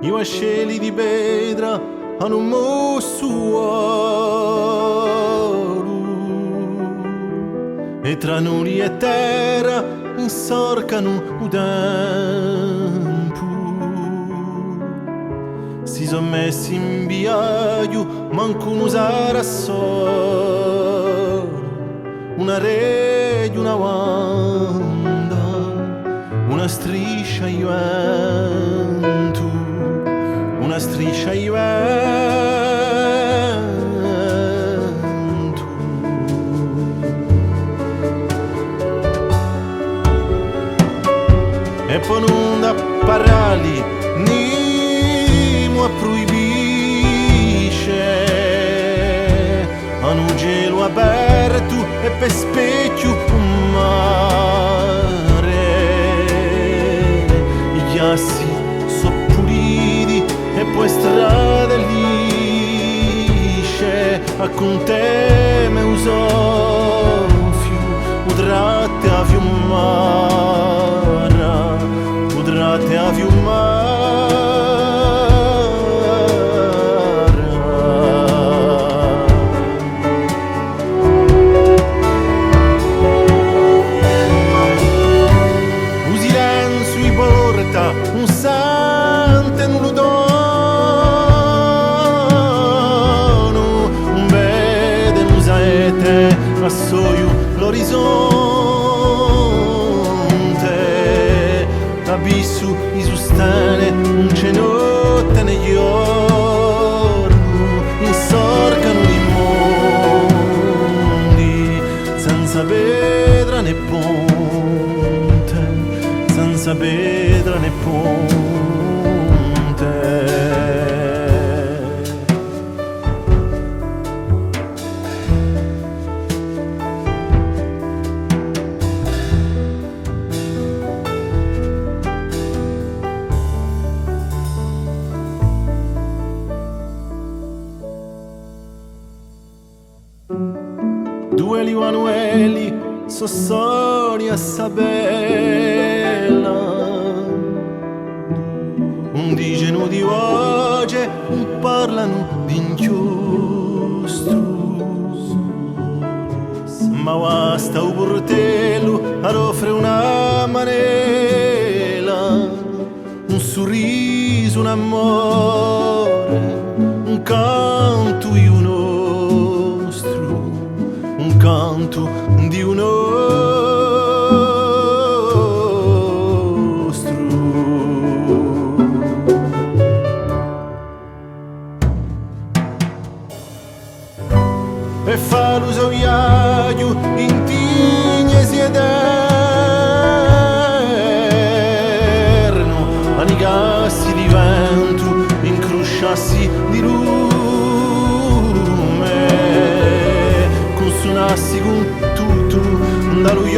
Io a cieli di pedra hanno mosso e tra nuri e terra insorcano il tempo. Si son messi in viaggio, manco un usare solo una rete, una wanda, una striscia di vento, una striscia di vento. E poi non da parali nimo a proibisce a un gelo aperto e per specchio un mare. I chiassi so puliti e poi strade lisce a con te me usofio udrate a fiumara, udrate a fiumara. Un silenzio i porta un santo non lo dono, un vede un saete a soio l'orizzonte, abisso i sustane un cenotte negli orni, insorcano i mondi senza pedra né ponte, senza pedra né ponte. Due livanueli sossoni a sabella, un digeno di voce, un parlano d'inchiostro. Ma basta un portello ad offre una manela, un sorriso, un amore, un canto di un nostro, un canto di un nostro. E fa l'uso viaggio in tignesi eterno, anigassi di vento, incrociassi di lume, consonassi con tutto da lui.